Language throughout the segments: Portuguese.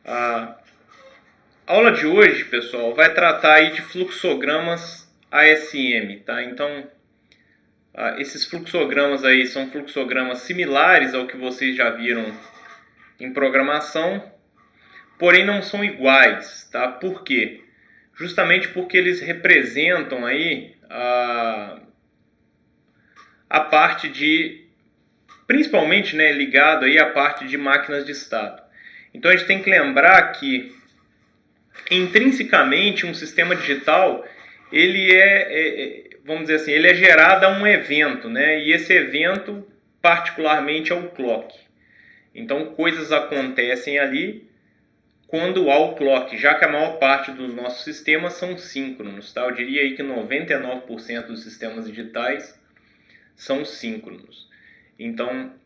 A aula de hoje, pessoal, vai tratar aí de fluxogramas ASM, tá? Então, esses fluxogramas aí são fluxogramas similares ao que vocês já viram em programação, porém não são iguais, tá? Por quê? Justamente porque eles representam aí a parte de, principalmente, né, ligado aí à parte de máquinas de estado. Então a gente tem que lembrar que intrinsecamente um sistema digital ele vamos dizer assim, ele é gerado a um evento, né? E esse evento particularmente é o clock. Então coisas acontecem ali quando há o clock, já que a maior parte dos nossos sistemas são síncronos, tá? Eu diria aí que 99% dos sistemas digitais são síncronos. Então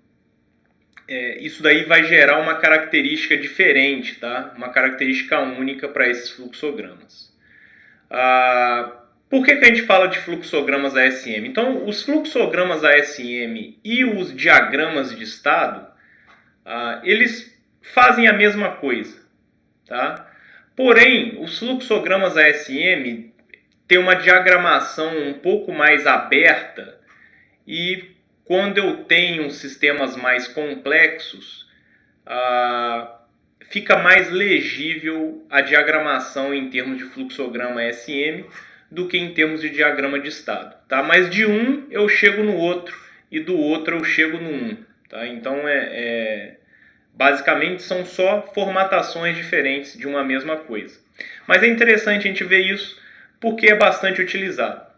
isso daí vai gerar uma característica diferente, tá? Uma característica única para esses fluxogramas. Por que a gente fala de fluxogramas ASM? Então, os fluxogramas ASM e os diagramas de estado, eles fazem a mesma coisa, tá? Porém, os fluxogramas ASM têm uma diagramação um pouco mais aberta e quando eu tenho sistemas mais complexos, fica mais legível a diagramação em termos de fluxograma ASM do que em termos de diagrama de estado. Tá? Mas de um eu chego no outro e do outro eu chego no um. Tá? Então, basicamente são só formatações diferentes de uma mesma coisa. Mas é interessante a gente ver isso porque é bastante utilizado.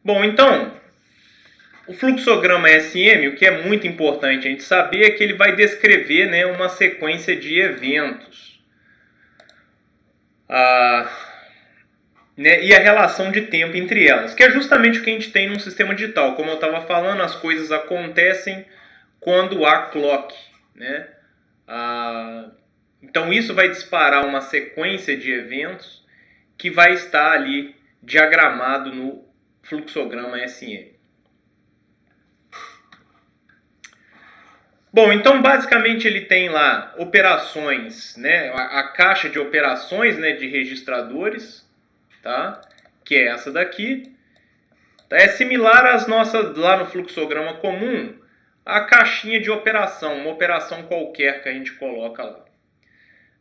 Bom, então, o fluxograma SM, o que é muito importante a gente saber é que ele vai descrever, né, uma sequência de eventos. Né, e a relação de tempo entre elas, que é justamente o que a gente tem num sistema digital. Como eu estava falando, as coisas acontecem quando há clock. Né? Então isso vai disparar uma sequência de eventos que vai estar ali diagramado no fluxograma SM. Bom, então basicamente ele tem lá operações, né, a caixa de operações, né, de registradores, tá? Que é essa daqui. É similar às nossas lá no fluxograma comum, a caixinha de operação, uma operação qualquer que a gente coloca lá.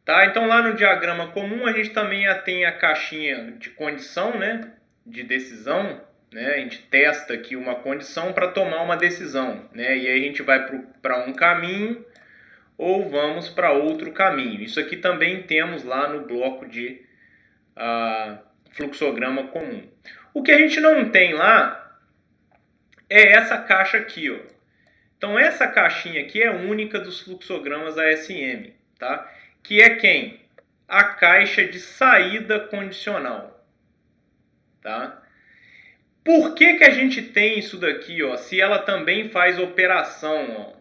Tá? Então lá no diagrama comum a gente também tem a caixinha de condição, né, de decisão. Né? A gente testa aqui uma condição para tomar uma decisão. Né? E aí a gente vai para um caminho ou vamos para outro caminho. Isso aqui também temos lá no bloco de fluxograma comum. O que a gente não tem lá é essa caixa aqui. Ó. Então essa caixinha aqui é única dos fluxogramas ASM. Tá? Que é quem? A caixa de saída condicional. Tá? Por que a gente tem isso daqui, ó, se ela também faz operação,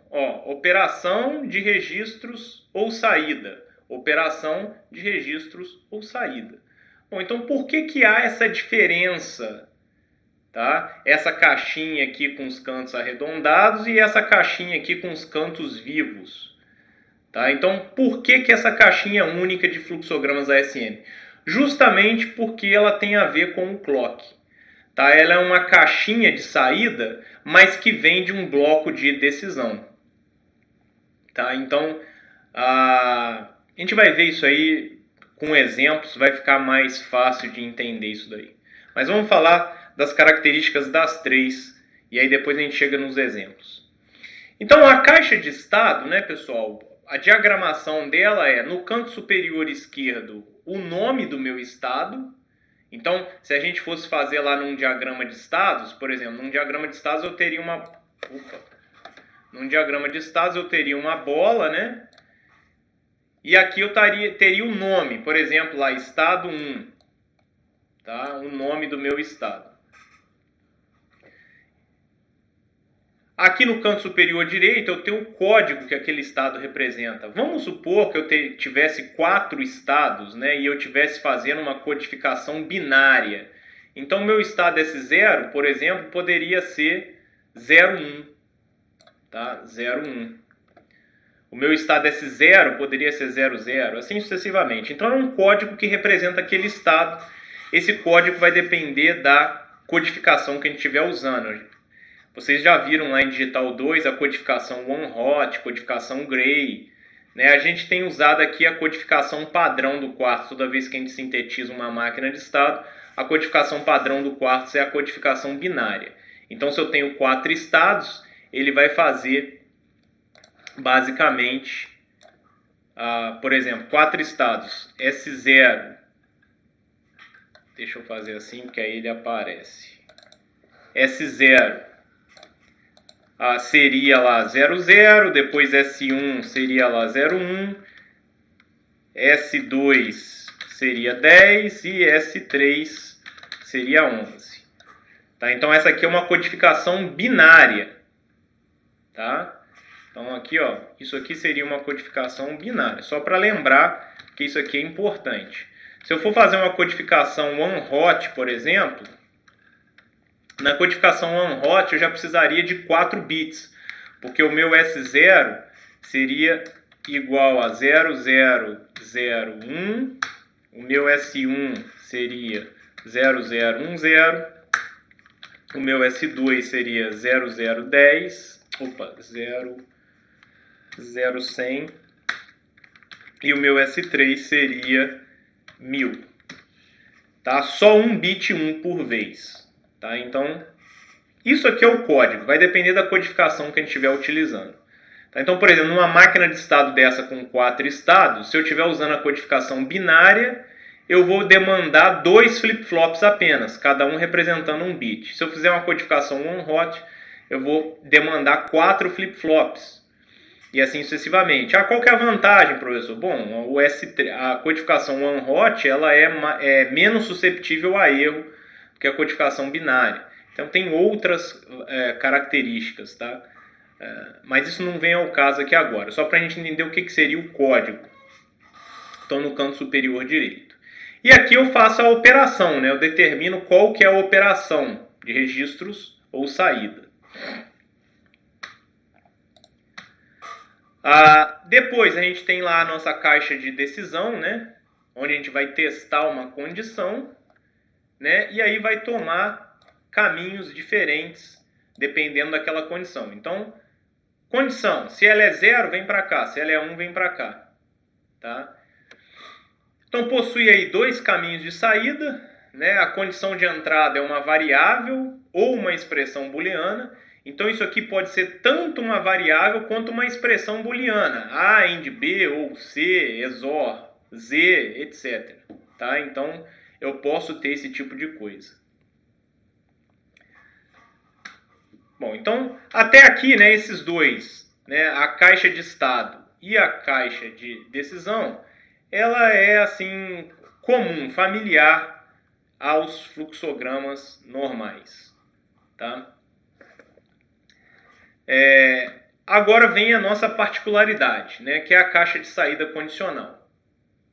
operação de registros ou saída, operação de registros ou saída. Bom, então por que há essa diferença, tá? Essa caixinha aqui com os cantos arredondados e essa caixinha aqui com os cantos vivos, tá? Então por que essa caixinha é única de fluxogramas ASM? Justamente porque ela tem a ver com o clock. Tá? Ela é uma caixinha de saída, mas que vem de um bloco de decisão. Tá? Então, a gente vai ver isso aí com exemplos, vai ficar mais fácil de entender isso daí. Mas vamos falar das características das três, e aí depois a gente chega nos exemplos. Então, a caixa de estado, né, pessoal, a diagramação dela é, no canto superior esquerdo, o nome do meu estado. Então, se a gente fosse fazer lá num diagrama de estados, por exemplo, num diagrama de estados eu teria uma... Num diagrama de estados eu teria uma bola, né? E aqui eu teria um nome, por exemplo, lá, estado 1. Tá? O nome do meu estado. Aqui no canto superior direito eu tenho o código que aquele estado representa. Vamos supor que eu tivesse 4 estados, né, e eu tivesse fazendo uma codificação binária. Então, meu estado S0, por exemplo, poderia ser 01, tá? 01. O meu estado S0 poderia ser 00, assim sucessivamente. Então, é um código que representa aquele estado. Esse código vai depender da codificação que a gente estiver usando. Vocês já viram lá em Digital 2 a codificação OneHot, codificação Gray. Né? A gente tem usado aqui a codificação padrão do quartzo toda vez que a gente sintetiza uma máquina de estado. A codificação padrão do quartzo é a codificação binária. Então, se eu tenho 4 estados, ele vai fazer basicamente, por exemplo, 4 estados. S0, deixa eu fazer assim, porque aí ele aparece. S0 seria lá 00, depois S1 seria lá 01, S2 seria 10 e S3 seria 11. Tá? Então essa aqui é uma codificação binária. Tá? Então aqui, ó, isso aqui seria uma codificação binária. Só para lembrar que isso aqui é importante. Se eu for fazer uma codificação OneHot, por exemplo, na codificação OneHot eu já precisaria de 4 bits, porque o meu S0 seria igual a 0001, o meu S1 seria 0010, o meu S2 seria 0010, 0100, e o meu S3 seria 1000. Tá? Só um bit 1 por vez. Tá? Então, isso aqui é o código, vai depender da codificação que a gente estiver utilizando. Tá? Então, por exemplo, numa máquina de estado dessa com 4 estados, se eu estiver usando a codificação binária, eu vou demandar 2 flip-flops apenas, cada um representando um bit. Se eu fizer uma codificação OneHot, eu vou demandar 4 flip-flops. E assim sucessivamente. Qual que é a vantagem, professor? Bom, a codificação OneHot ela é menos susceptível a erro que a codificação binária. Então tem outras características, tá? Mas isso não vem ao caso aqui agora. Só para a gente entender o que seria o código. Então no canto superior direito. E aqui eu faço a operação, né? Eu determino qual que é a operação de registros ou saída. Depois a gente tem lá a nossa caixa de decisão, né? Onde a gente vai testar uma condição, né? E aí vai tomar caminhos diferentes dependendo daquela condição. Então, condição, se ela é 0, vem para cá, se ela é 1, vem para cá. Tá? Então, possui aí 2 caminhos de saída, né? A condição de entrada é uma variável ou uma expressão booleana. Então, isso aqui pode ser tanto uma variável quanto uma expressão booleana. A, AND B, ou C, EXOR, Z, etc. Tá? Então, eu posso ter esse tipo de coisa. Bom, então, até aqui, né, esses dois, né, a caixa de estado e a caixa de decisão, ela é, assim, comum, familiar aos fluxogramas normais. Tá? Agora vem a nossa particularidade, né, que é a caixa de saída condicional.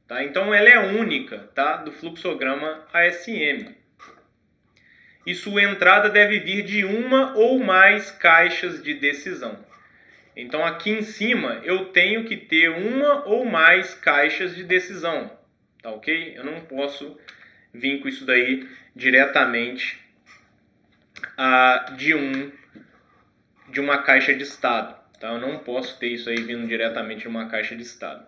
Tá? Então ela é única, tá, do fluxograma ASM. E sua entrada deve vir de uma ou mais caixas de decisão. Então aqui em cima eu tenho que ter uma ou mais caixas de decisão. Tá ok? Eu não posso vir com isso daí diretamente de uma caixa de estado. Tá? Eu não posso ter isso aí vindo diretamente de uma caixa de estado.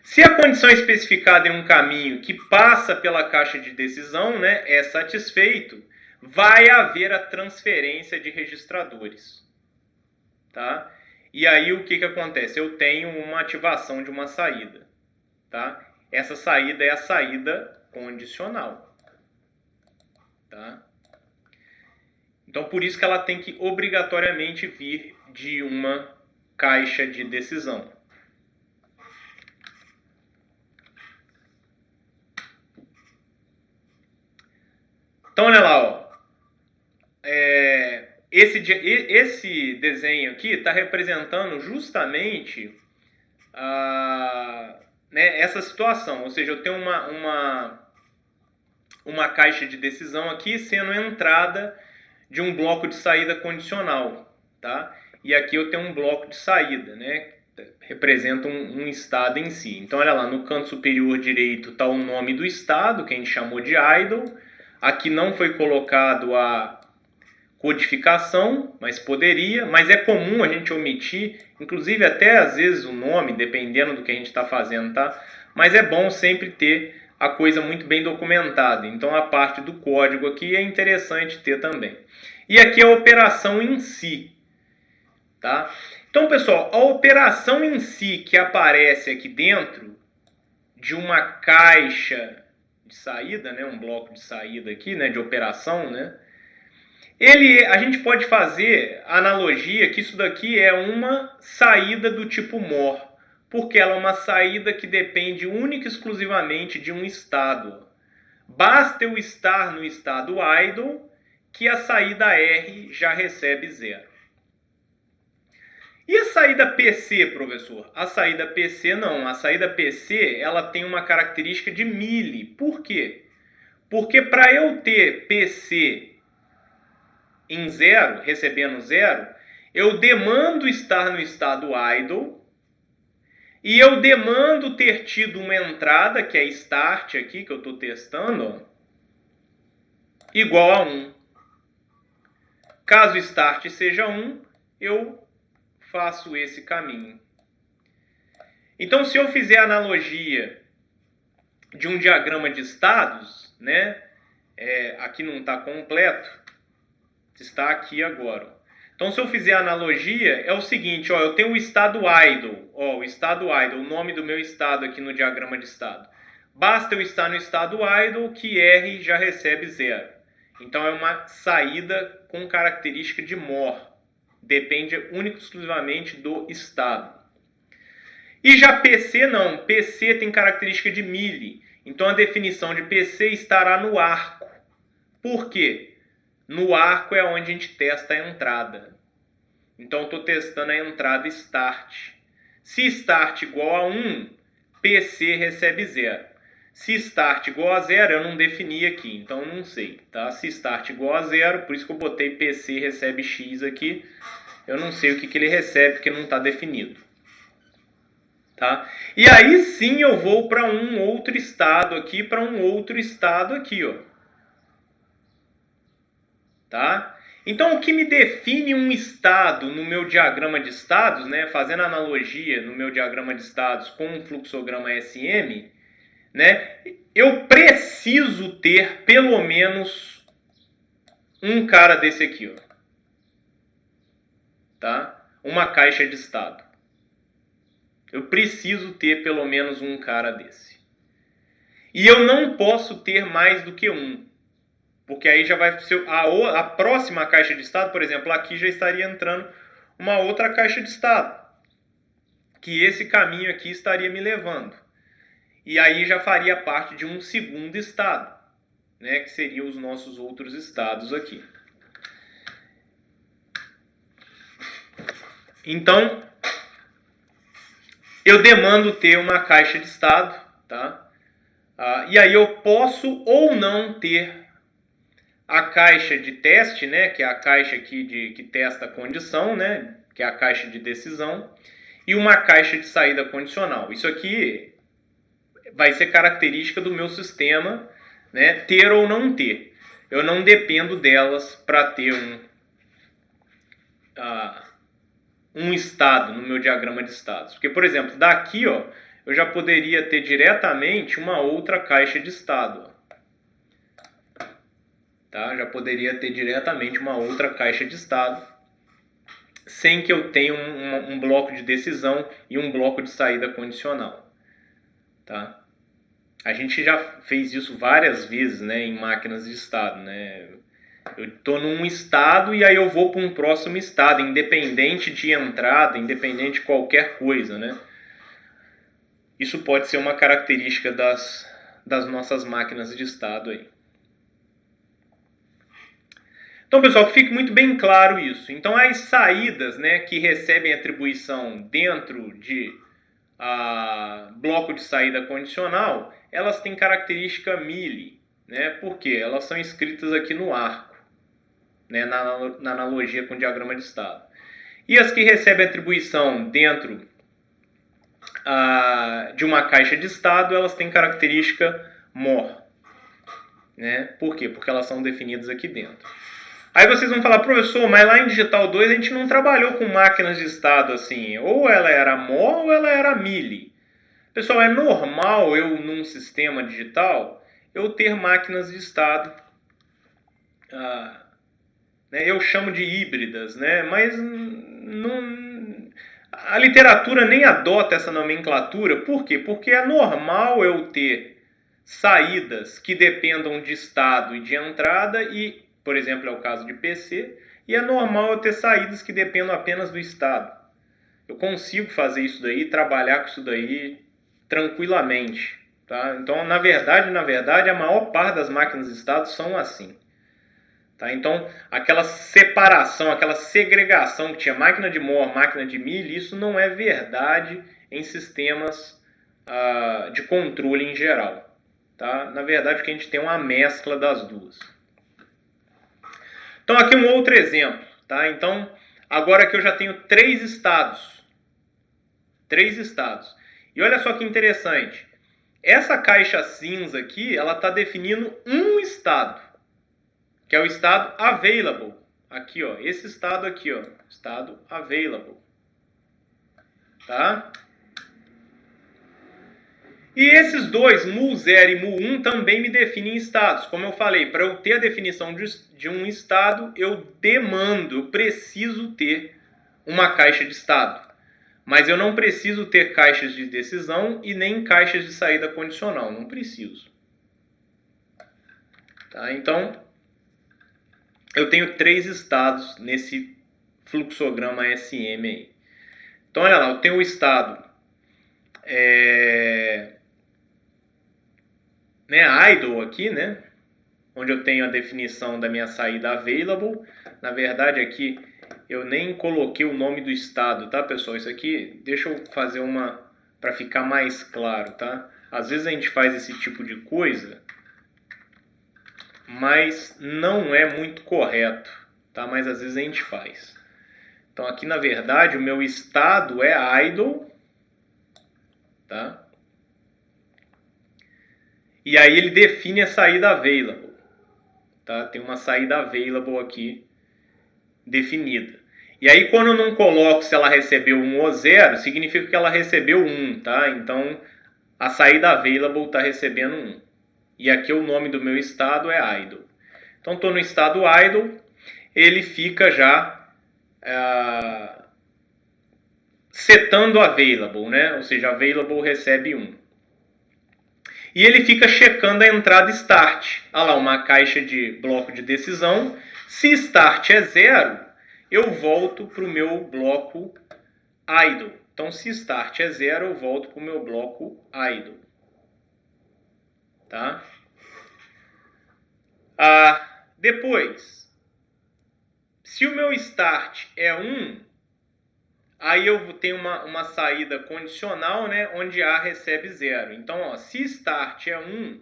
Se a condição especificada em um caminho que passa pela caixa de decisão, né, é satisfeito, vai haver a transferência de registradores. Tá? E aí o que acontece? Eu tenho uma ativação de uma saída. Tá? Essa saída é a saída condicional. Tá? Então, por isso que ela tem que obrigatoriamente vir de uma caixa de decisão. Então, olha lá, ó. Esse desenho aqui está representando justamente essa situação. Ou seja, eu tenho uma caixa de decisão aqui sendo entrada de um bloco de saída condicional, tá? E aqui eu tenho um bloco de saída, né? Representa um estado em si. Então, olha lá, no canto superior direito está o nome do estado, que a gente chamou de idle. Aqui não foi colocado a codificação, mas poderia. Mas é comum a gente omitir, inclusive até às vezes o nome, dependendo do que a gente está fazendo, tá? Mas é bom sempre ter a coisa muito bem documentada. Então, a parte do código aqui é interessante ter também. E aqui a operação em si, tá? Então, pessoal, a operação em si que aparece aqui dentro de uma caixa de saída, né, um bloco de saída aqui, né, de operação, né, a gente pode fazer a analogia que isso daqui é uma saída do tipo MOR, porque ela é uma saída que depende única e exclusivamente de um estado. Basta eu estar no estado idle que a saída R já recebe 0. E a saída PC, professor? A saída PC não. A saída PC ela tem uma característica de mealy. Por quê? Porque para eu ter PC em 0, recebendo 0, eu demando estar no estado idle e eu demando ter tido uma entrada, que é start aqui, que eu estou testando, igual a 1. Caso start seja 1, eu faço esse caminho. Então, se eu fizer a analogia de um diagrama de estados, né, aqui não está completo, está aqui agora. Então, se eu fizer a analogia, é o seguinte, ó, eu tenho o estado idle, ó, o estado idle, o nome do meu estado aqui no diagrama de estado. Basta eu estar no estado idle que R já recebe 0. Então, é uma saída com característica de MOR. Depende única e exclusivamente do estado. E já PC não. PC tem característica de mealy. Então a definição de PC estará no arco. Por quê? No arco é onde a gente testa a entrada. Então eu estou testando a entrada start. Se start igual a 1, PC recebe 0. Se start igual a 0, eu não defini aqui, então eu não sei, tá? Se start igual a 0, por isso que eu botei PC recebe X aqui, eu não sei o que ele recebe, porque não está definido. Tá? E aí sim eu vou para um outro estado aqui, para um outro estado aqui, ó. Tá? Então o que me define um estado no meu diagrama de estados, né, fazendo analogia no meu diagrama de estados com um fluxograma SM, né, eu preciso ter pelo menos um cara desse aqui, ó. Tá? Uma caixa de estado. Eu preciso ter pelo menos um cara desse. E eu não posso ter mais do que um. Porque aí já vai ser a próxima caixa de estado, por exemplo, aqui já estaria entrando uma outra caixa de estado. Que esse caminho aqui estaria me levando. E aí já faria parte de um segundo estado, né, que seriam os nossos outros estados aqui. Então, eu demando ter uma caixa de estado, tá? E aí eu posso ou não ter a caixa de teste, né, que é a caixa aqui que testa a condição, né, que é a caixa de decisão, e uma caixa de saída condicional. Isso aqui vai ser característica do meu sistema, né, ter ou não ter. Eu não dependo delas para ter um estado no meu diagrama de estados. Porque, por exemplo, daqui, ó, eu já poderia ter diretamente uma outra caixa de estado. Tá? Já poderia ter diretamente uma outra caixa de estado, sem que eu tenha um bloco de decisão e um bloco de saída condicional. Tá? A gente já fez isso várias vezes, né, em máquinas de estado, né? Eu estou num estado e aí eu vou para um próximo estado, independente de entrada, independente de qualquer coisa, né? Isso pode ser uma característica das nossas máquinas de estado aí. Então, pessoal, que fique muito bem claro isso. Então, as saídas, né, que recebem atribuição dentro de bloco de saída condicional, elas têm característica mealy, né? Porque elas são escritas aqui no arco, né? Na analogia com o diagrama de estado. E as que recebem atribuição dentro de uma caixa de estado, elas têm característica MOR, né? Por quê? Porque elas são definidas aqui dentro. Aí vocês vão falar, professor, mas lá em Digital 2 a gente não trabalhou com máquinas de estado assim. Ou ela era MOR ou ela era MILI. Pessoal, é normal eu, num sistema digital, eu ter máquinas de estado. Né, eu chamo de híbridas, né? Mas a literatura nem adota essa nomenclatura. Por quê? Porque é normal eu ter saídas que dependam de estado e de entrada e, por exemplo, é o caso de PC, e é normal eu ter saídas que dependam apenas do estado. Eu consigo fazer isso daí, trabalhar com isso daí tranquilamente. Tá? Então, na verdade, a maior parte das máquinas de estado são assim. Tá? Então, aquela separação, aquela segregação que tinha máquina de MOR, máquina de MILI, isso não é verdade em sistemas de controle em geral. Tá? Na verdade, que a gente tem uma mescla das duas. Então, aqui um outro exemplo. Tá? Então, agora que eu já tenho três estados. E olha só que interessante. Essa caixa cinza aqui, ela está definindo um estado, que é o estado available. Aqui, ó, esse estado aqui, ó, estado available. Tá? E esses dois, MUL0 e MUL1, também me definem estados. Como eu falei, para eu ter a definição de um estado, eu preciso ter uma caixa de estado. Mas eu não preciso ter caixas de decisão e nem caixas de saída condicional. Não preciso. Tá? Então, eu tenho três estados nesse fluxograma SM aí. Então, olha lá, eu tenho o estado idle aqui, né? Onde eu tenho a definição da minha saída available. Na verdade, aqui eu nem coloquei o nome do estado, tá, pessoal? Isso aqui, deixa eu fazer uma para ficar mais claro, tá? Às vezes a gente faz esse tipo de coisa, mas não é muito correto, tá? Mas às vezes a gente faz. Então aqui, na verdade, o meu estado é idle, tá? E aí ele define a saída available, tá? Tem uma saída available aqui definida. E aí quando eu não coloco se ela recebeu 1 ou 0, significa que ela recebeu 1, tá? Então a saída available está recebendo 1. E aqui o nome do meu estado é idle. Então estou no estado idle, ele fica já setando available, né? Ou seja, available recebe 1. E ele fica checando a entrada start. Olha lá, uma caixa de bloco de decisão. Se start é 0, eu volto para o meu bloco idle. Então, se start é 0, eu volto para o meu bloco idle. Tá? Depois, se o meu start é 1, aí eu tenho uma saída condicional, né, onde A recebe 0. Então, ó, se start é 1,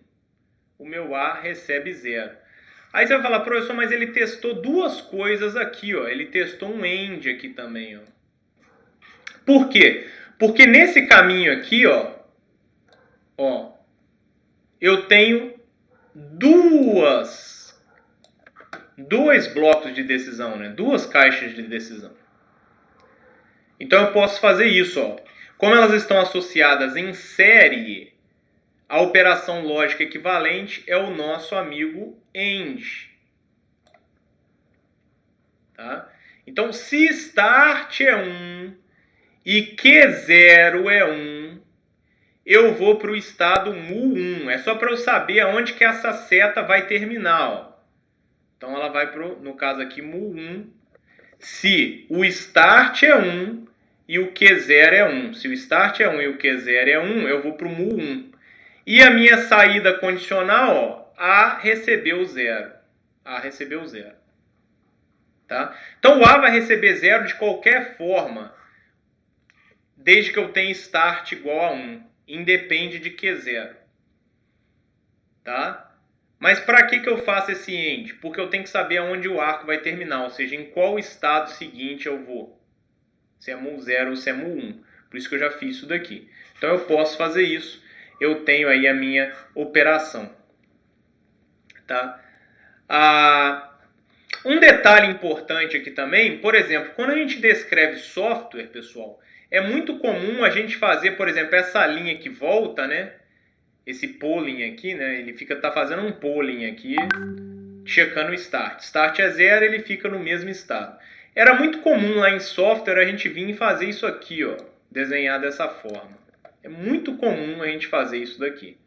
o meu A recebe 0. Aí você vai falar, professor, mas ele testou duas coisas aqui, ó. Ele testou um AND aqui também, ó. Por quê? Porque nesse caminho aqui, ó, eu tenho dois blocos de decisão, né? Duas caixas de decisão. Então eu posso fazer isso, ó. Como elas estão associadas em série, a operação lógica equivalente é o nosso amigo AND. Tá? Então, se start é 1 e Q0 é 1, eu vou para o estado MUL1. É só para eu saber aonde que essa seta vai terminar. Ó. Então, ela vai para, no caso aqui, MUL1. Se o start é 1 e o Q0 é 1. Se o start é 1 e o Q0 é 1, eu vou para o MUL1. E a minha saída condicional, ó, A recebeu 0. A recebeu 0. Tá? Então o A vai receber 0 de qualquer forma, desde que eu tenha start igual a 1. Independe de Q0. Tá? Mas para que eu faço esse end? Porque eu tenho que saber aonde o arco vai terminar, ou seja, em qual estado seguinte eu vou. Se é mu 0 ou se é mu 1. Por isso que eu já fiz isso daqui. Então eu posso fazer isso. Eu tenho aí a minha operação. Tá? Um detalhe importante aqui também, por exemplo, quando a gente descreve software, pessoal, é muito comum a gente fazer, por exemplo, essa linha que volta, né? Esse polling aqui, né? Ele tá fazendo um polling aqui, checando o start. Start é 0, ele fica no mesmo estado. Era muito comum lá em software a gente vir e fazer isso aqui, ó, desenhar dessa forma. É muito comum a gente fazer isso daqui,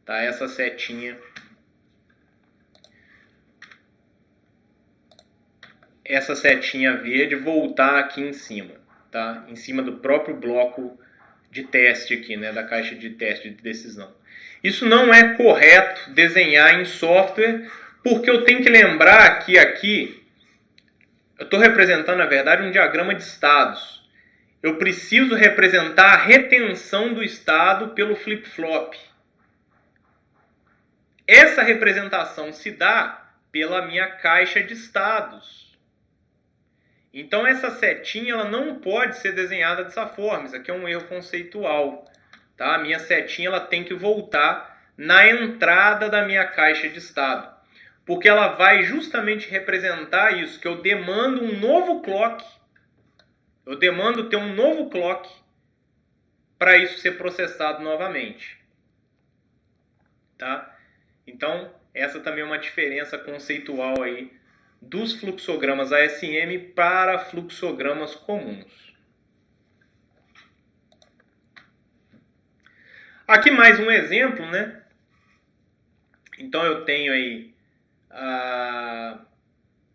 tá? Essa setinha. Essa setinha verde voltar aqui em cima, tá? Em cima do próprio bloco de teste aqui, né? Da caixa de teste de decisão. Isso não é correto desenhar em software, porque eu tenho que lembrar que aqui eu estou representando, na verdade, um diagrama de estados. Eu preciso representar a retenção do estado pelo flip-flop. Essa representação se dá pela minha caixa de estados. Então essa setinha ela não pode ser desenhada dessa forma. Isso aqui é um erro conceitual. Tá? A minha setinha ela tem que voltar na entrada da minha caixa de estado. Porque ela vai justamente representar isso, que eu demando um novo clock. Eu demando ter um novo clock para isso ser processado novamente. Tá? Então, essa também é uma diferença conceitual aí dos fluxogramas ASM para fluxogramas comuns. Aqui mais um exemplo, né? Então eu tenho aí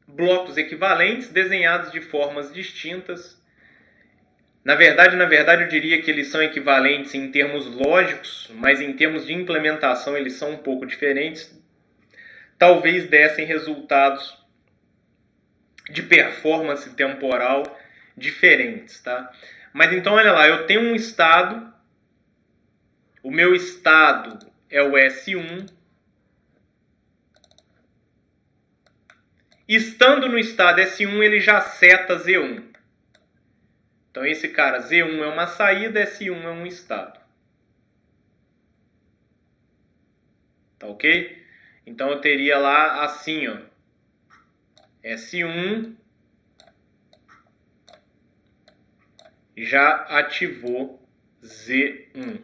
blocos equivalentes desenhados de formas distintas. Na verdade, eu diria que eles são equivalentes em termos lógicos, mas em termos de implementação eles são um pouco diferentes. Talvez dessem resultados de performance temporal diferentes, tá? Mas então, olha lá, eu tenho um estado, o meu estado é o S1. Estando no estado S1, ele já seta Z1. Então, esse cara, Z1 é uma saída, S1 é um estado. Tá ok? Então, eu teria lá assim, ó. S1 já ativou Z1.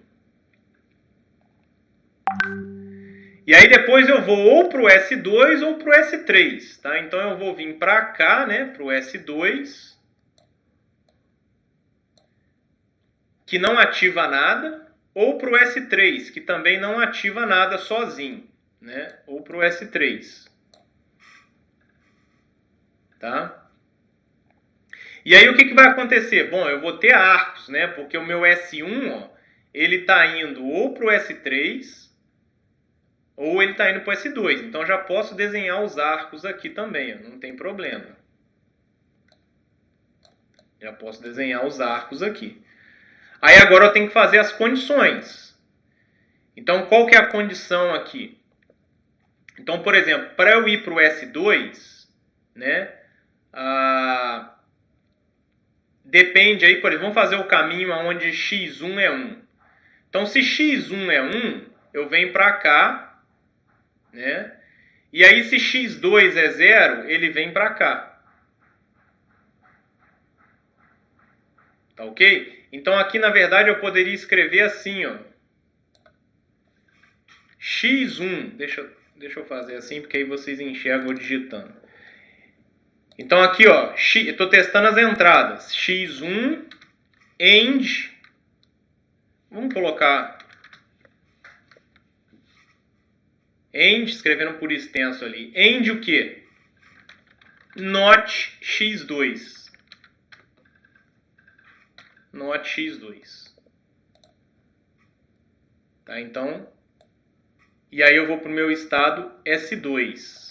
E aí depois eu vou ou para o S2 ou para o S3, tá? Então eu vou vir para cá, né, para o S2, que não ativa nada, ou para o S3, que também não ativa nada sozinho, né? Ou para o S3. Tá? E aí o que vai acontecer? Bom, eu vou ter arcos, né? Porque o meu S1, ó, ele está indo ou para o S3 ou ele está indo para o S2. Então já posso desenhar os arcos aqui também, ó, não tem problema. Já posso desenhar os arcos aqui. Aí agora eu tenho que fazer as condições. Então qual que é a condição aqui? Então, por exemplo, para eu ir para o S2, né? Depende aí, por exemplo, vamos fazer o caminho onde x1 é 1. Então, se x1 é 1, eu venho para cá, né? E aí, se x2 é 0, ele vem para cá. Tá ok? Então, aqui, na verdade, eu poderia escrever assim, ó. x1, deixa eu fazer assim, porque aí vocês enxergam digitando. Então aqui, ó, eu estou testando as entradas. x1 end, vamos colocar end, escrevendo por extenso ali. End o quê? Not x2. Not x2. Tá, então, e aí eu vou para o meu estado S2.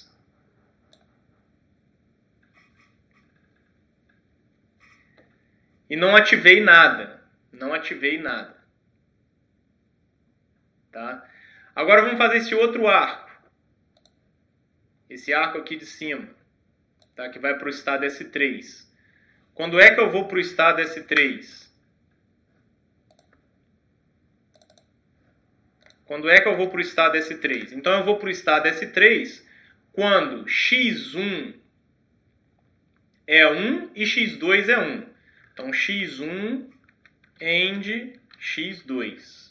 E não ativei nada. Não ativei nada. Tá? Agora vamos fazer esse outro arco. esse arco aqui de cima, tá? Que vai para o estado S3. Quando é que eu vou para o estado S3? Quando é que eu vou para o estado S3? Então eu vou para o estado S3 quando x1 é 1 e x2 é 1. Então x1 AND x2.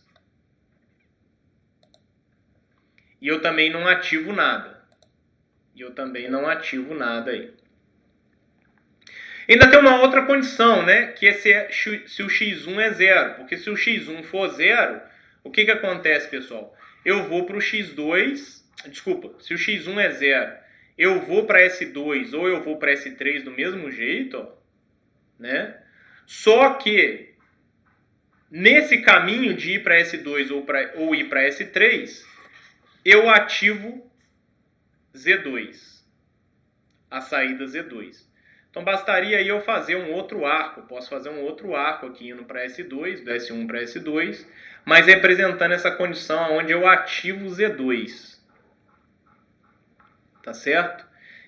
E eu também não ativo nada. Aí. Ainda tem uma outra condição, né? Que é se o x1 é 0. Porque se o x1 for 0, o que acontece, pessoal? Eu vou para o x2... Desculpa, se o x1 é 0, eu vou para S2 ou eu vou para S3 do mesmo jeito, ó, né? Só que, nesse caminho de ir para S2 ou ir para S3, eu ativo Z2, a saída Z2. Então, bastaria aí eu fazer um outro arco. Posso fazer um outro arco aqui indo para S2, do S1 para S2, mas representando essa condição onde eu ativo Z2. Tá certo?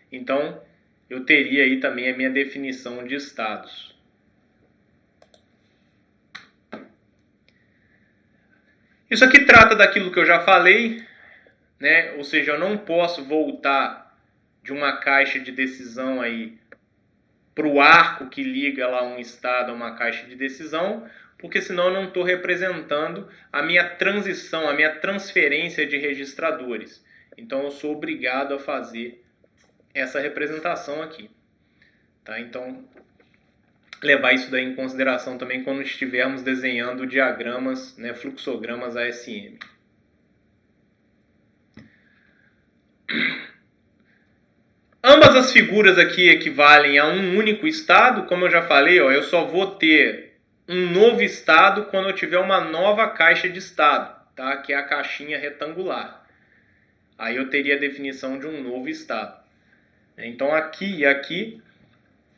Então, eu teria aí também a minha definição de estados. Isso aqui trata daquilo que eu já falei, né? Ou seja, eu não posso voltar de uma caixa de decisão aí para o arco que liga lá um estado a uma caixa de decisão, porque senão eu não estou representando a minha transição, a minha transferência de registradores. Então eu sou obrigado a fazer essa representação aqui. Tá? Então, levar isso daí em consideração também quando estivermos desenhando diagramas, né, fluxogramas ASM. Ambas as figuras aqui equivalem a um único estado. Como eu já falei, ó, eu só vou ter um novo estado quando eu tiver uma nova caixa de estado, tá? Que é a caixinha retangular. Aí eu teria a definição de um novo estado. Então aqui e aqui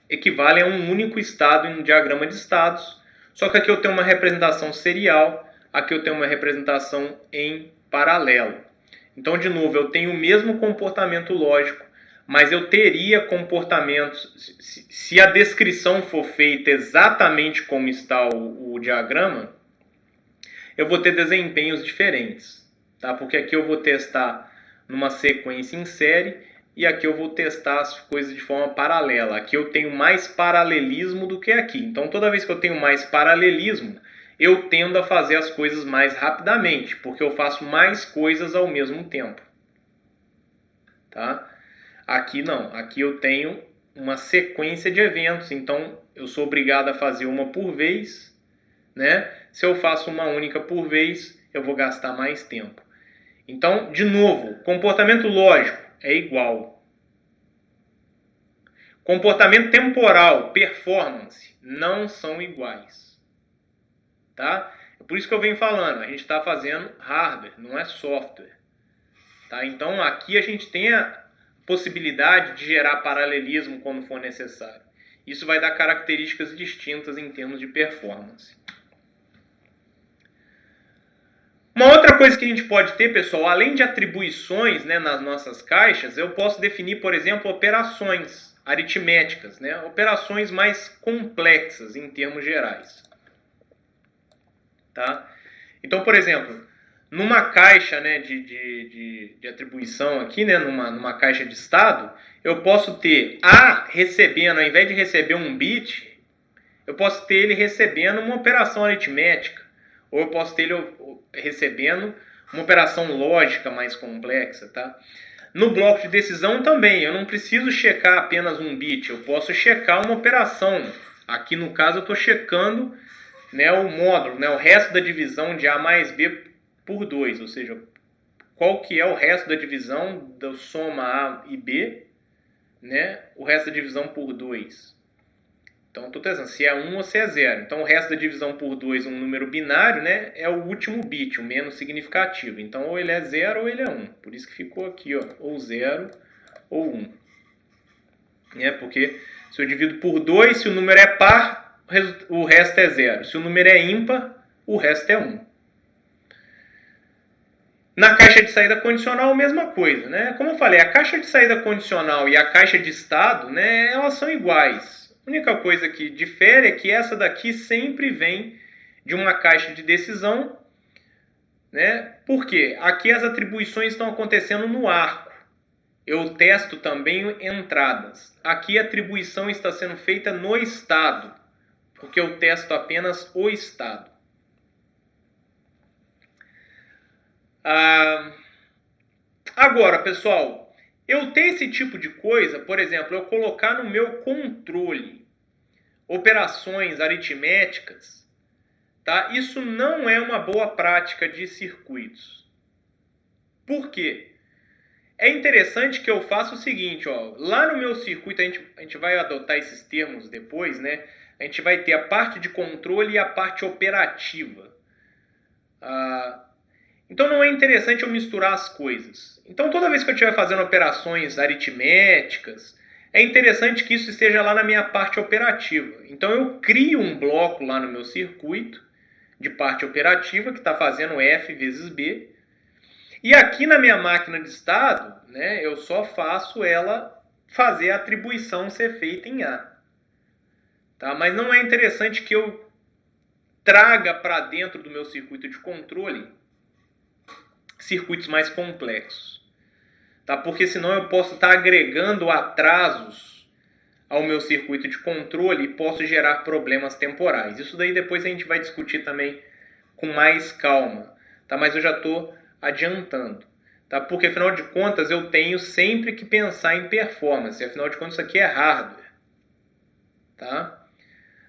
equivalem a um único estado em um diagrama de estados, só que aqui eu tenho uma representação serial, aqui eu tenho uma representação em paralelo. Então, de novo, eu tenho o mesmo comportamento lógico, mas eu teria comportamentos, se a descrição for feita exatamente como está o diagrama, eu vou ter desempenhos diferentes, tá? Porque aqui eu vou testar numa sequência em série e aqui eu vou testar as coisas de forma paralela. Aqui eu tenho mais paralelismo do que aqui. Então, toda vez que eu tenho mais paralelismo, eu tendo a fazer as coisas mais rapidamente, porque eu faço mais coisas ao mesmo tempo. Tá? Aqui não. Aqui eu tenho uma sequência de eventos, então eu sou obrigado a fazer uma por vez, né? Se eu faço uma única por vez, eu vou gastar mais tempo. Então, de novo, comportamento lógico é igual. Comportamento temporal, performance, não são iguais. Tá? É por isso que eu venho falando, a gente está fazendo hardware, não é software. Tá? Então, aqui a gente tem a possibilidade de gerar paralelismo quando for necessário. Isso vai dar características distintas em termos de performance. Uma outra coisa que a gente pode ter, pessoal, além de atribuições, né, nas nossas caixas, eu posso definir, por exemplo, operações aritméticas, né, operações mais complexas em termos gerais. Tá? Então, por exemplo, numa caixa, né, de atribuição aqui, né, numa caixa de estado, eu posso ter A recebendo, ao invés de receber um bit, eu posso ter ele recebendo uma operação aritmética. Ou eu posso ter ele recebendo uma operação lógica mais complexa, tá? No bloco de decisão também, eu não preciso checar apenas um bit, eu posso checar uma operação. Aqui no caso eu estou checando, né, o módulo, né, o resto da divisão de A mais B por 2, ou seja, qual que é o resto da divisão da soma A e B, né, o resto da divisão por 2. Então, estou testando se é 1 ou se é 0. Então, o resto da divisão por 2, um número binário, né, é o último bit, o menos significativo. Então, ou ele é 0 ou ele é 1. Por isso que ficou aqui, ó, ou 0 ou 1. Porque se eu divido por 2, se o número é par, o resto é 0. Se o número é ímpar, o resto é 1. Na caixa de saída condicional, mesma coisa, né? Como eu falei, a caixa de saída condicional e a caixa de estado, né, elas são iguais. A única coisa que difere é que essa daqui sempre vem de uma caixa de decisão, né? Por quê? Aqui as atribuições estão acontecendo no arco. Eu testo também entradas. Aqui a atribuição está sendo feita no estado, porque eu testo apenas o estado. Agora, pessoal, eu ter esse tipo de coisa, por exemplo, eu colocar no meu controle operações aritméticas, tá? Isso não é uma boa prática de circuitos. Por quê? É interessante que eu faça o seguinte, ó, lá no meu circuito, a gente vai adotar esses termos depois, né? A gente vai ter a parte de controle e a parte operativa. Então não é interessante eu misturar as coisas. Então toda vez que eu estiver fazendo operações aritméticas, é interessante que isso esteja lá na minha parte operativa. Então eu crio um bloco lá no meu circuito de parte operativa que está fazendo F vezes B. E aqui na minha máquina de estado, né, eu só faço ela fazer a atribuição ser feita em A. Tá? Mas não é interessante que eu traga para dentro do meu circuito de controle circuitos mais complexos. Tá? Porque senão eu posso estar agregando atrasos ao meu circuito de controle e posso gerar problemas temporais. Isso daí depois a gente vai discutir também com mais calma. Tá? Mas eu já estou adiantando. Tá? Porque afinal de contas eu tenho sempre que pensar em performance. Afinal de contas isso aqui é hardware. Tá?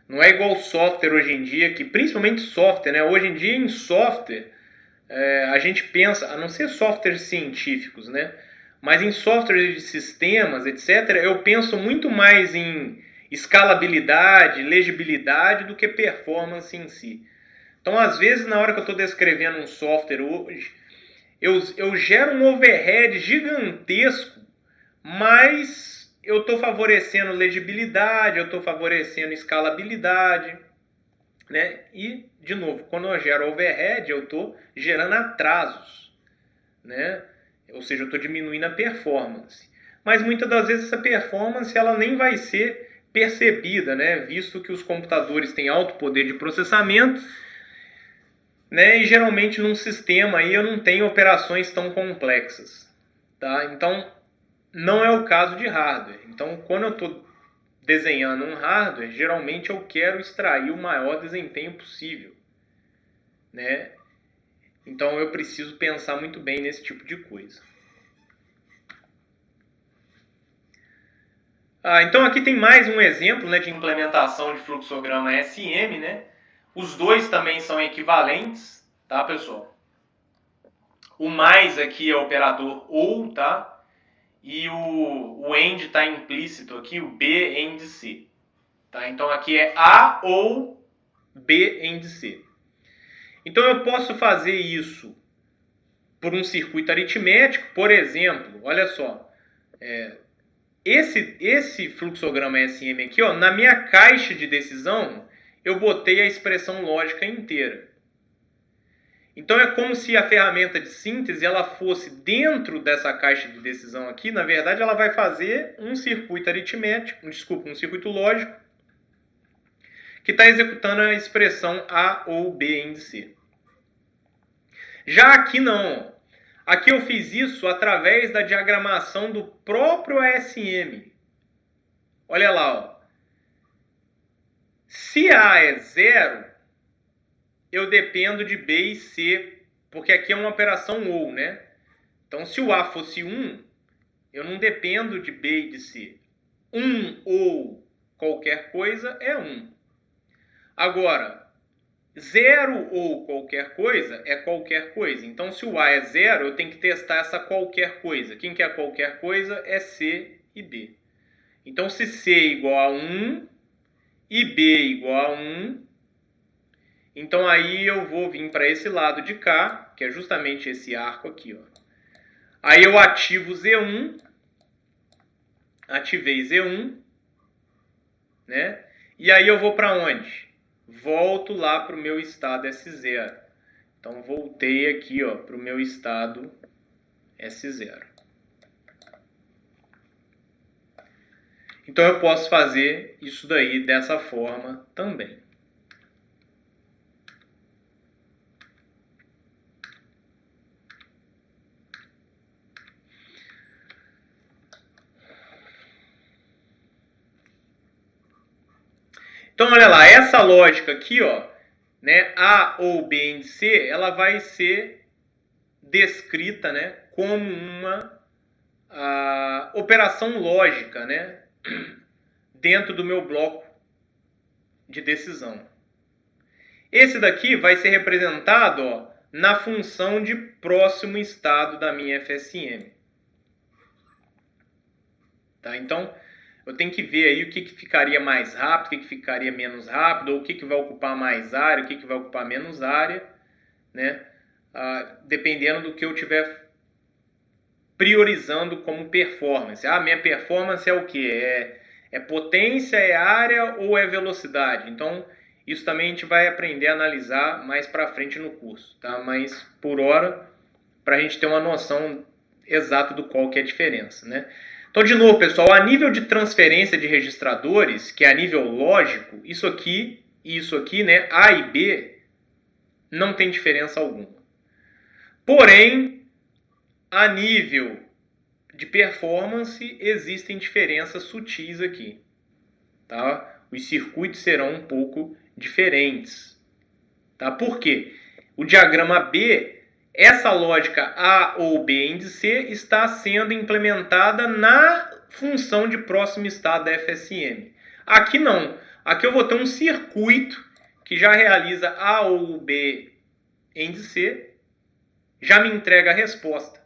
Não é igual software hoje em dia, que principalmente software, né? Hoje em dia em software a gente pensa, a não ser softwares científicos, né? Mas em softwares de sistemas, etc., eu penso muito mais em escalabilidade, legibilidade do que performance em si. Então, às vezes, na hora que eu estou descrevendo um software hoje, eu gero um overhead gigantesco, mas eu estou favorecendo legibilidade, eu estou favorecendo escalabilidade, né? E, de novo, quando eu gero overhead, eu estou gerando atrasos, né? Ou seja, eu estou diminuindo a performance. Mas muitas das vezes essa performance ela nem vai ser percebida, né? Visto que os computadores têm alto poder de processamento, né? E geralmente num sistema aí eu não tenho operações tão complexas, tá? Então não é o caso de hardware. Então quando eu estou desenhando um hardware, geralmente eu quero extrair o maior desempenho possível, né? Então eu preciso pensar muito bem nesse tipo de coisa. Então aqui tem mais um exemplo, né, de implementação de fluxograma SM, né? Os dois também são equivalentes, tá, pessoal? O mais aqui é o operador OU, tá? E o AND está implícito aqui, o B AND C. Tá? Então aqui é A ou B AND C. Então eu posso fazer isso por um circuito aritmético, por exemplo, olha só, esse fluxograma SM aqui, ó, na minha caixa de decisão, eu botei a expressão lógica inteira. Então é como se a ferramenta de síntese ela fosse dentro dessa caixa de decisão aqui, na verdade ela vai fazer um circuito aritmético, um circuito lógico, que está executando a expressão A ou B em C. Já aqui não. Aqui eu fiz isso através da diagramação do próprio ASM. Olha lá, ó. Se A é 0, eu dependo de B e C, porque aqui é uma operação OU, né? Então, se o A fosse 1, eu não dependo de B e de C. 1 ou qualquer coisa é 1. Agora, 0 ou qualquer coisa é qualquer coisa. Então, se o A é 0, eu tenho que testar essa qualquer coisa. Quem que é qualquer coisa? É C e B. Então, se C é igual a 1 e B é igual a 1, então aí eu vou vir para esse lado de cá, que é justamente esse arco aqui, ó. Aí eu ativo Z1, ativei Z1, né? E aí eu vou para onde? Volto lá para o meu estado S0. Então, voltei aqui para o meu estado S0. Então, eu posso fazer isso daí dessa forma também. Então, olha lá, essa lógica aqui, né, A ou B em C, ela vai ser descrita, né, como uma operação lógica, né, dentro do meu bloco de decisão. Esse daqui vai ser representado na função de próximo estado da minha FSM. Tá? Então, eu tenho que ver aí o que ficaria mais rápido, o que ficaria menos rápido, ou o que vai ocupar mais área, o que vai ocupar menos área, né? Dependendo do que eu estiver priorizando como performance. Minha performance é o quê? É potência, é área ou é velocidade? Então, isso também a gente vai aprender a analisar mais para frente no curso, tá? Mas, por hora, para a gente ter uma noção exata do qual que é a diferença, né? Então, de novo, pessoal, a nível de transferência de registradores, que é a nível lógico, isso aqui e isso aqui, né, A e B, não tem diferença alguma. Porém, a nível de performance, existem diferenças sutis aqui. Tá? Os circuitos serão um pouco diferentes. Tá? Por quê? O diagrama B, essa lógica A ou B em C está sendo implementada na função de próximo estado da FSM. Aqui não. Aqui eu vou ter um circuito que já realiza A ou B em C, já me entrega a resposta.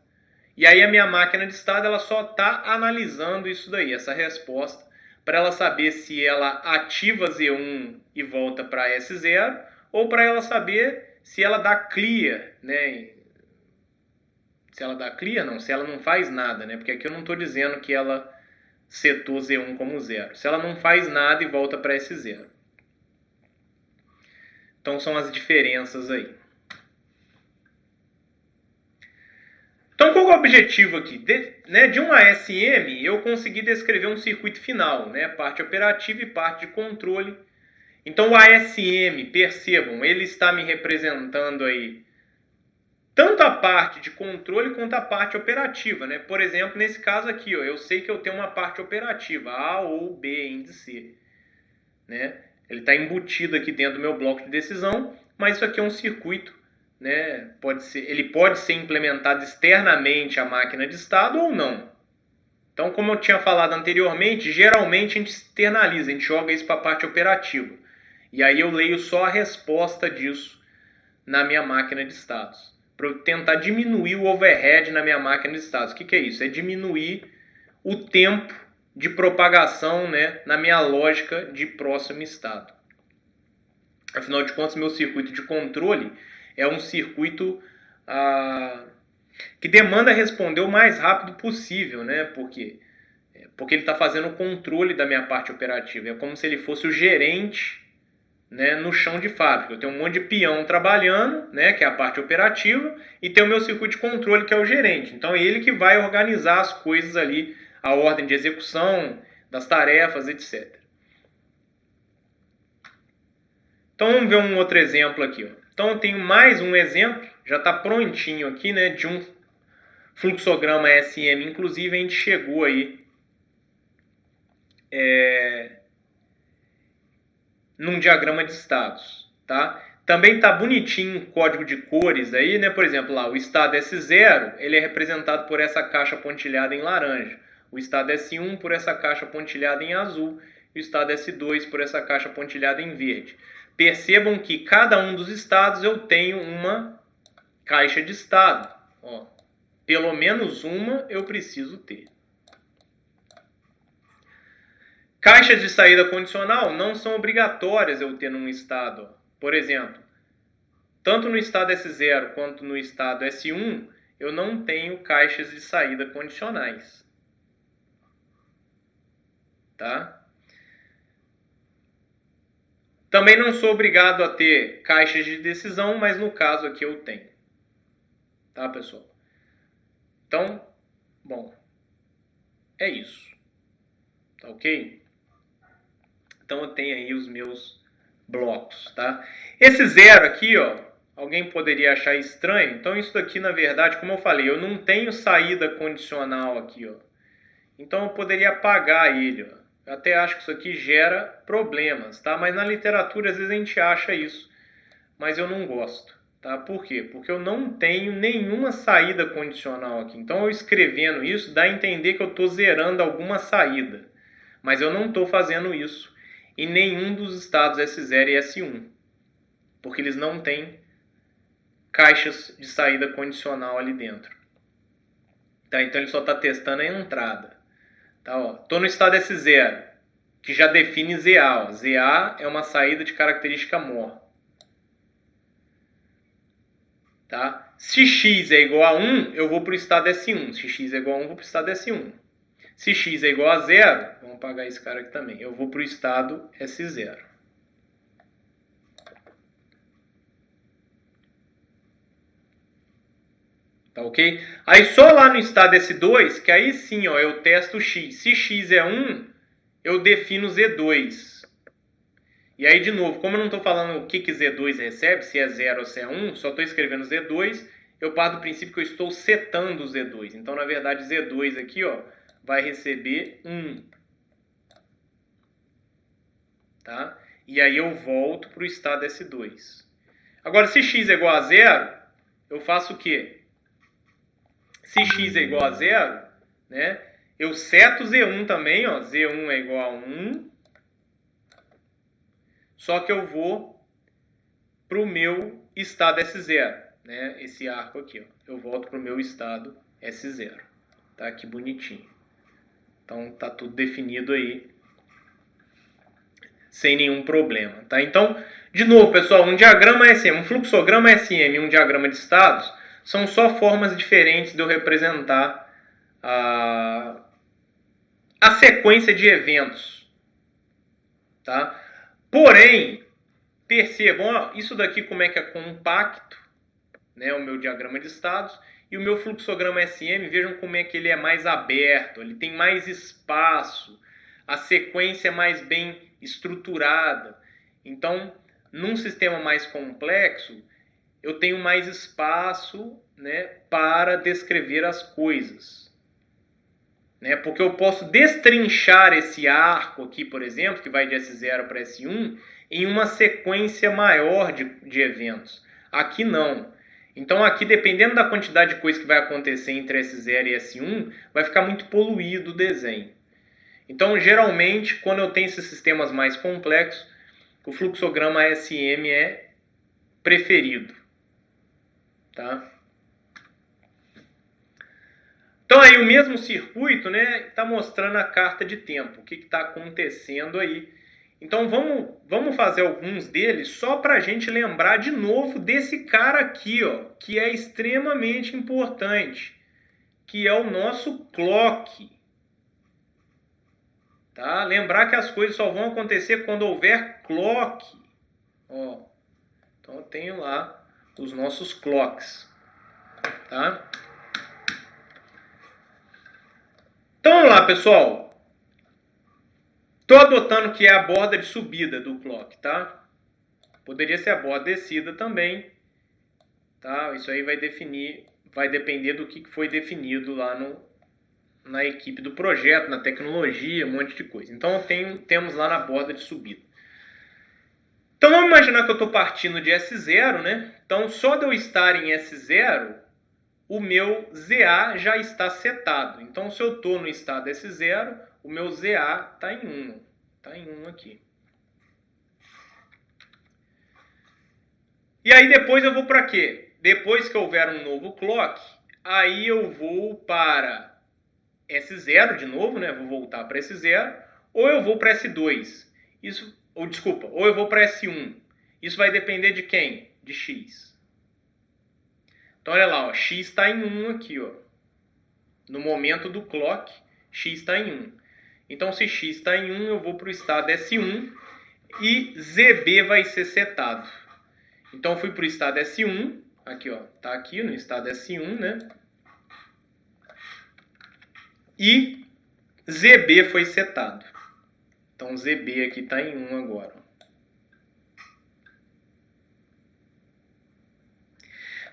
E aí a minha máquina de estado ela só está analisando isso daí, essa resposta, para ela saber se ela ativa Z1 e volta para S0, ou para ela saber se ela dá clear, né? Se ela dá clear, não, se ela não faz nada, né? Porque aqui eu não estou dizendo que ela setou Z1 como 0. Se ela não faz nada e volta para S0. Então são as diferenças aí. Então, qual é o objetivo aqui? De um ASM, eu consegui descrever um circuito final, né? Parte operativa e parte de controle. Então, o ASM, percebam, ele está me representando aí tanto a parte de controle quanto a parte operativa, né? Por exemplo, nesse caso aqui, eu sei que eu tenho uma parte operativa, A ou B índice, né? Ele está embutido aqui dentro do meu bloco de decisão, mas isso aqui é um circuito, né? Ele pode ser implementado externamente à máquina de estado ou não. Então, como eu tinha falado anteriormente, geralmente a gente externaliza, a gente joga isso para a parte operativa. E aí eu leio só a resposta disso na minha máquina de estados, para eu tentar diminuir o overhead na minha máquina de estados. O que é isso? É diminuir o tempo de propagação, né, na minha lógica de próximo estado. Afinal de contas, meu circuito de controle é um circuito que demanda responder o mais rápido possível, né? Porque ele está fazendo o controle da minha parte operativa. É como se ele fosse o gerente, né, no chão de fábrica. Eu tenho um monte de peão trabalhando, né, que é a parte operativa, e tem o meu circuito de controle, que é o gerente. Então é ele que vai organizar as coisas ali, a ordem de execução das tarefas, etc. Então vamos ver um outro exemplo aqui. Então eu tenho mais um exemplo, já está prontinho aqui, né, de um fluxograma SM. Inclusive a gente chegou aí num diagrama de estados, tá? Também tá bonitinho o código de cores aí, né? Por exemplo, lá o estado S0, ele é representado por essa caixa pontilhada em laranja. O estado S1 por essa caixa pontilhada em azul e o estado S2 por essa caixa pontilhada em verde. Percebam que cada um dos estados eu tenho uma caixa de estado. Ó, pelo menos uma eu preciso ter. Caixas de saída condicional não são obrigatórias eu ter num estado. Por exemplo, tanto no estado S0 quanto no estado S1, eu não tenho caixas de saída condicionais. Tá? Também não sou obrigado a ter caixas de decisão, mas no caso aqui eu tenho. Tá, pessoal? Então, bom, é isso. Tá ok? Então eu tenho aí os meus blocos, tá? Esse zero aqui, ó, alguém poderia achar estranho. Então isso daqui, na verdade, como eu falei, eu não tenho saída condicional aqui, ó. Então eu poderia apagar ele, ó. Eu até acho que isso aqui gera problemas, tá? Mas na literatura às vezes a gente acha isso, mas eu não gosto, tá? Por quê? Porque eu não tenho nenhuma saída condicional aqui. Então eu escrevendo isso dá a entender que eu estou zerando alguma saída, mas eu não estou fazendo isso em nenhum dos estados S0 e S1, porque eles não têm caixas de saída condicional ali dentro. Tá? Então ele só está testando a entrada. Tá, ó. Tô no estado S0, que já define ZA. Ó. ZA é uma saída de característica mor. Tá? Se x é igual a 1, eu vou para o estado S1. Se x é igual a 1, eu vou para o estado S1. Se x é igual a 0, vamos apagar esse cara aqui também, eu vou para o estado S0. Tá ok? Aí só lá no estado S2, que aí sim, ó, eu testo x. Se x é 1, eu defino Z2. E aí, de novo, como eu não estou falando o que Z2 recebe, se é 0 ou se é 1, só estou escrevendo Z2, eu parto do princípio que eu estou setando o Z2. Então, na verdade, Z2 aqui, ó, vai receber 1. Tá? E aí eu volto para o estado S2. Agora, se x é igual a 0, eu faço o quê? Se x é igual a 0, né, eu seto Z1 também, ó, Z1 é igual a 1, só que eu vou para o meu estado S0, né, esse arco aqui, ó, eu volto para o meu estado S0, tá, que bonitinho. Então tá tudo definido aí, sem nenhum problema, tá? Então, de novo, pessoal, um diagrama SM, um fluxograma SM e um diagrama de estados são só formas diferentes de eu representar a sequência de eventos, tá? Porém, percebam, ó, isso daqui como é que é compacto, né, o meu diagrama de estados, e o meu fluxograma SM, vejam como é que ele é mais aberto, ele tem mais espaço, a sequência é mais bem estruturada. Então, num sistema mais complexo, eu tenho mais espaço, né, para descrever as coisas. Né? Porque eu posso destrinchar esse arco aqui, por exemplo, que vai de S0 para S1, em uma sequência maior de eventos. Aqui não. Então aqui, dependendo da quantidade de coisa que vai acontecer entre S0 e S1, vai ficar muito poluído o desenho. Então, geralmente, quando eu tenho esses sistemas mais complexos, o fluxograma SM é preferido. Tá? Então aí o mesmo circuito, né, está mostrando a carta de tempo, o que está acontecendo aí. Então vamos fazer alguns deles só para a gente lembrar de novo desse cara aqui, ó, que é extremamente importante, que é o nosso clock. Tá? Lembrar que as coisas só vão acontecer quando houver clock. Ó, então eu tenho lá os nossos clocks. Tá? Então vamos lá, pessoal. Estou adotando que é a borda de subida do clock, tá? Poderia ser a borda descida também, tá? Isso aí vai depender do que foi definido lá na equipe do projeto, na tecnologia, um monte de coisa. Então temos lá na borda de subida. Então vamos imaginar que eu estou partindo de S0, né? Então só de eu estar em S0, o meu ZA já está setado. Então se eu estou no estado S0, o meu ZA está em 1. Está em 1 aqui. E aí depois eu vou para quê? Depois que houver um novo clock, aí eu vou para S0 de novo, né? Vou voltar para S0, ou eu vou para S2. Ou eu vou para S1. Isso vai depender de quem? De X. Então olha lá, ó, X está em 1 aqui, ó. No momento do clock, X está em 1. Então se X está em 1, eu vou para o estado S1. e ZB vai ser setado. Então, eu fui para o estado S1, aqui, ó, tá aqui no estado S1, né? E ZB foi setado. Então, ZB aqui está em 1 agora.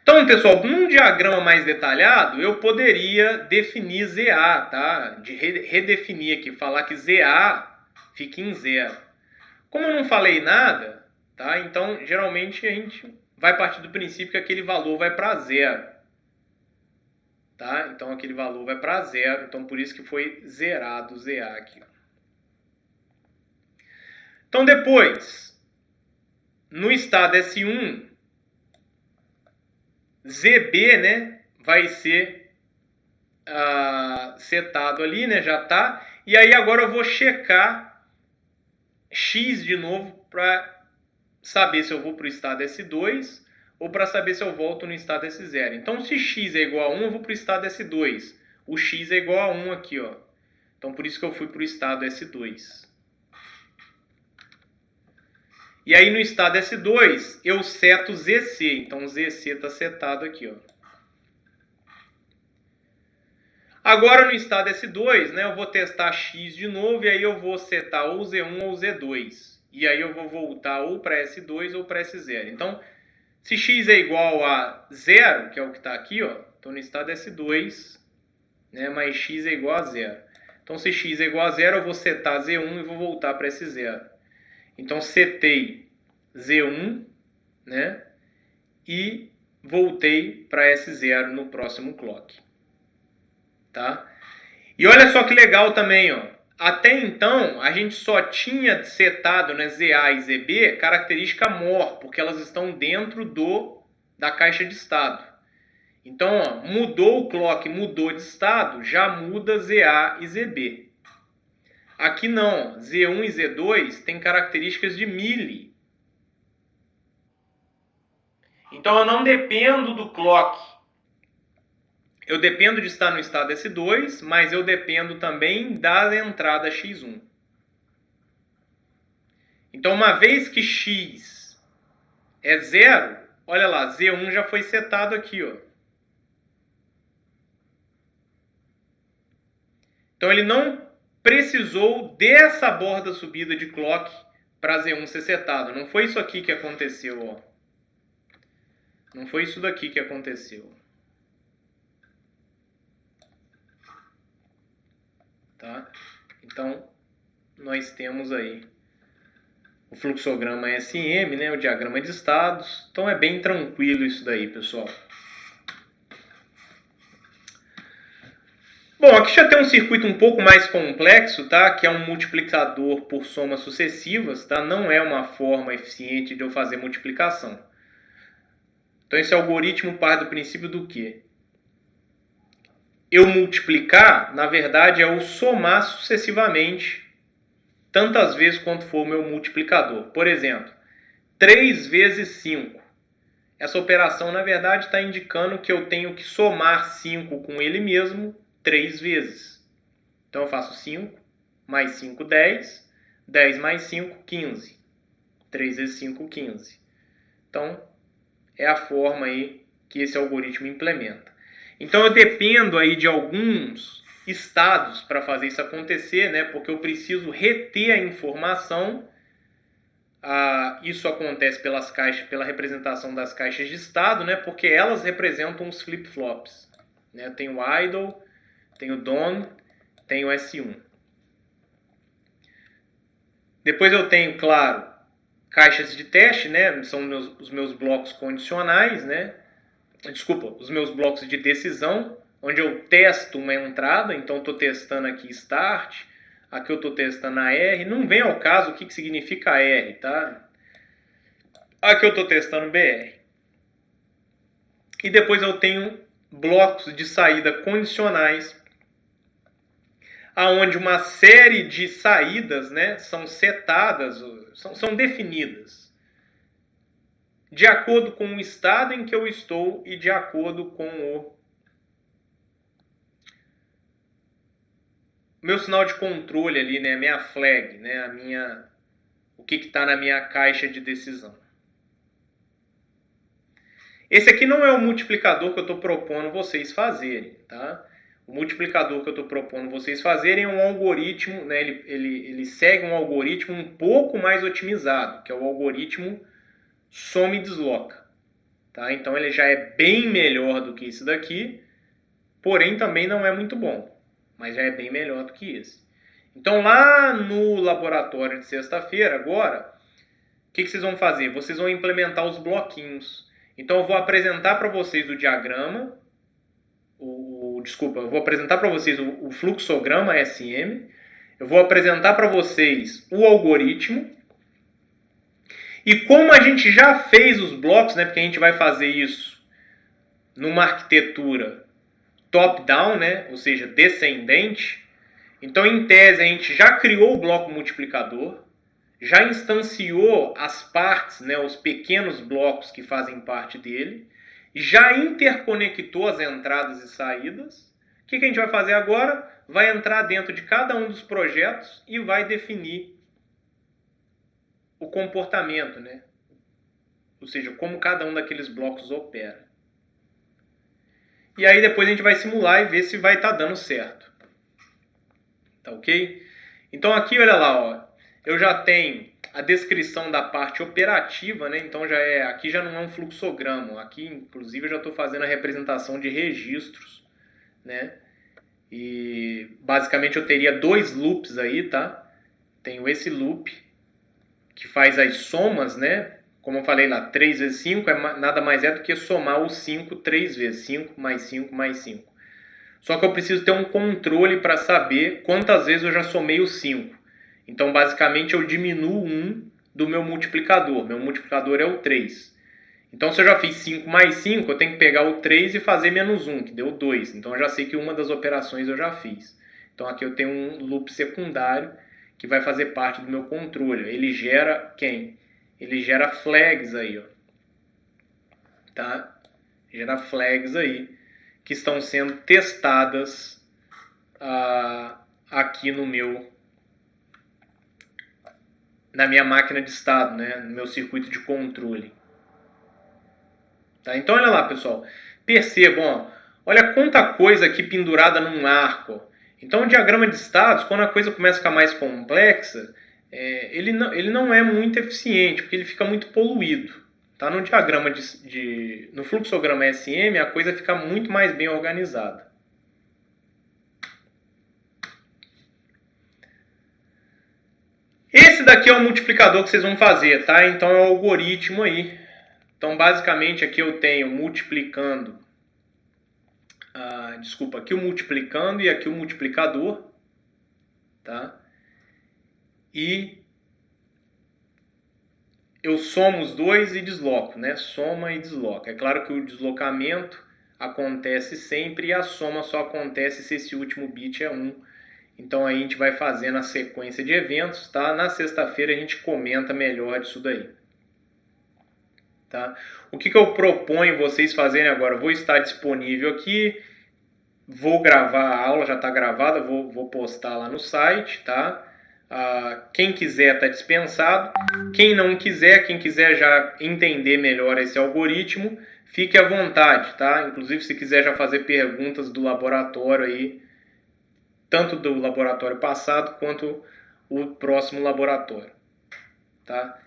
Então, pessoal, num diagrama mais detalhado, eu poderia definir ZA, tá? De redefinir aqui, falar que ZA fica em 0. Como eu não falei nada, tá? Então, geralmente, a gente vai partir do princípio que aquele valor vai para 0. Tá? Então, aquele valor vai para 0. Então, por isso que foi zerado o ZA aqui. Então, depois, no estado S1, ZB, né, vai ser setado ali, né, já tá. E aí agora eu vou checar X de novo para saber se eu vou para o estado S2 ou para saber se eu volto no estado S0. Então, se X é igual a 1, eu vou para o estado S2. O X é igual a 1 aqui, ó. Então, por isso que eu fui para o estado S2. E aí, no estado S2, eu seto ZC. Então, ZC está setado aqui, ó. Agora, no estado S2, né, eu vou testar X de novo e aí eu vou setar ou Z1 ou Z2. E aí eu vou voltar ou para S2 ou para S0. Então, se X é igual a 0, que é o que está aqui, ó, então no estado S2, né, mais X é igual a 0. Então, se X é igual a 0, eu vou setar Z1 e vou voltar para S0. Então, setei Z1, né, e voltei para S0 no próximo clock. Tá? E olha só que legal também, ó. Até então, a gente só tinha setado, né, ZA e ZB característica MOR, porque elas estão dentro da caixa de estado. Então, ó, mudou o clock, mudou de estado, já muda ZA e ZB. Aqui não, Z1 e Z2 tem características de milli. Então, eu não dependo do clock. Eu dependo de estar no estado S2, mas eu dependo também da entrada X1. Então, uma vez que X é 0, olha lá, Z1 já foi setado aqui, ó. Então, ele não precisou dessa borda subida de clock para Z1 ser setado. Não foi isso aqui que aconteceu, ó. Não foi isso daqui que aconteceu. Tá? Então, nós temos aí o fluxograma SM, né, o diagrama de estados. Então, é bem tranquilo isso daí, pessoal. Bom, aqui já tem um circuito um pouco mais complexo, tá? Que é um multiplicador por somas sucessivas, tá? Não é uma forma eficiente de eu fazer multiplicação. Então, esse algoritmo parte do princípio do quê? Eu multiplicar, na verdade, é o somar sucessivamente tantas vezes quanto for o meu multiplicador. Por exemplo, 3 vezes 5. Essa operação, na verdade, está indicando que eu tenho que somar 5 com ele mesmo 3 vezes. Então, eu faço 5 mais 5, 10. 10 mais 5, 15. 3 vezes 5, 15. Então, é a forma aí que esse algoritmo implementa. Então, eu dependo aí de alguns estados para fazer isso acontecer, né? Porque eu preciso reter a informação. Isso acontece pelas caixas, pela representação das caixas de estado, né? Porque elas representam os flip-flops. Né? Tem o idle, tem o done, tem o S1. Depois eu tenho, claro, caixas de teste, né? São os meus blocos condicionais, né? Desculpa, os meus blocos de decisão, onde eu testo uma entrada. Então, estou testando aqui start, aqui eu estou testando a R. Não vem ao caso o que significa a R, tá? Aqui eu estou testando BR. E depois eu tenho blocos de saída condicionais, aonde uma série de saídas, né, são setadas, são definidas de acordo com o estado em que eu estou e de acordo com o meu sinal de controle ali, né, minha flag, né, a minha o que está na minha caixa de decisão. Esse aqui não é o multiplicador que eu estou propondo vocês fazerem, tá? O multiplicador que eu estou propondo vocês fazerem é um algoritmo, né? Ele segue um algoritmo um pouco mais otimizado, que é o algoritmo soma e desloca. Tá? Então ele já é bem melhor do que esse daqui, porém também não é muito bom, mas já é bem melhor do que esse. Então lá no laboratório de sexta-feira, agora, o que vocês vão fazer? Vocês vão implementar os bloquinhos. Então eu vou apresentar para vocês o diagrama, eu vou apresentar para vocês o fluxograma SM, eu vou apresentar para vocês o algoritmo, e como a gente já fez os blocos, né, porque a gente vai fazer isso numa arquitetura top-down, né, ou seja, descendente, então em tese a gente já criou o bloco multiplicador, já instanciou as partes, né, os pequenos blocos que fazem parte dele, já interconectou as entradas e saídas. O que a gente vai fazer agora? Vai entrar dentro de cada um dos projetos e vai definir o comportamento, né? Ou seja, como cada um daqueles blocos opera. E aí depois a gente vai simular e ver se vai estar dando certo. Tá ok? Então aqui, olha lá, ó, eu já tenho a descrição da parte operativa, né? Então aqui já não é um fluxograma. Aqui, inclusive, eu já estou fazendo a representação de registros, né? E basicamente eu teria 2 loops aí, tá? Tenho esse loop que faz as somas, né? Como eu falei lá, 3 vezes 5 nada mais é do que somar o 5 3 vezes. 5 mais 5 mais 5. Só que eu preciso ter um controle para saber quantas vezes eu já somei o 5. Então, basicamente, eu diminuo 1 do meu multiplicador. Meu multiplicador é o 3. Então, se eu já fiz 5 mais 5, eu tenho que pegar o 3 e fazer menos 1, que deu 2. Então, eu já sei que uma das operações eu já fiz. Então, aqui eu tenho um loop secundário que vai fazer parte do meu controle. Ele gera quem? Ele gera flags aí, ó. Tá? Gera flags aí que estão sendo testadas aqui na minha máquina de estado, né? No meu circuito de controle. Tá? Então, olha lá, pessoal. Percebam, ó, olha quanta coisa aqui pendurada num arco. Então, o diagrama de estados, quando a coisa começa a ficar mais complexa, ele não é muito eficiente, porque ele fica muito poluído. Tá? No diagrama no fluxograma SM, a coisa fica muito mais bem organizada. Esse daqui é o multiplicador que vocês vão fazer, tá? Então é o algoritmo aí. Então, basicamente, aqui eu tenho multiplicando. Aqui o multiplicando e aqui o multiplicador. Tá? E eu somo os dois e desloco, né? Soma e desloca. É claro que o deslocamento acontece sempre e a soma só acontece se esse último bit é 1. Então aí a gente vai fazendo a sequência de eventos, tá? Na sexta-feira a gente comenta melhor disso daí. Tá? O que eu proponho vocês fazerem agora? Eu vou estar disponível aqui, vou gravar a aula, já está gravada, vou postar lá no site, tá? Quem quiser está dispensado. Quem não quiser, quem quiser já entender melhor esse algoritmo, fique à vontade, tá? Inclusive, se quiser já fazer perguntas do laboratório aí, tanto do laboratório passado quanto o próximo laboratório, tá?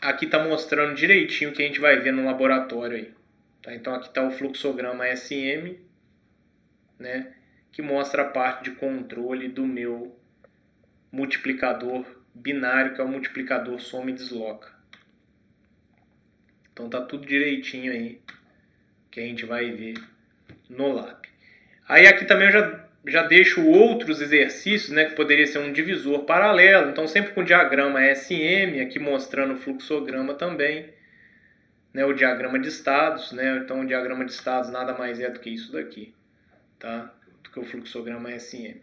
Aqui está mostrando direitinho o que a gente vai ver no laboratório aí. Tá? Então aqui está o fluxograma SM, né? Que mostra a parte de controle do meu multiplicador binário, que é o multiplicador soma e desloca. Então tá tudo direitinho aí que a gente vai ver no lab. Aí aqui também eu já deixo outros exercícios, né, que poderia ser um divisor paralelo. Então sempre com diagrama SM, aqui mostrando o fluxograma também, né, o diagrama de estados, né? Então o diagrama de estados nada mais é do que isso daqui, tá? Do que o fluxograma SM.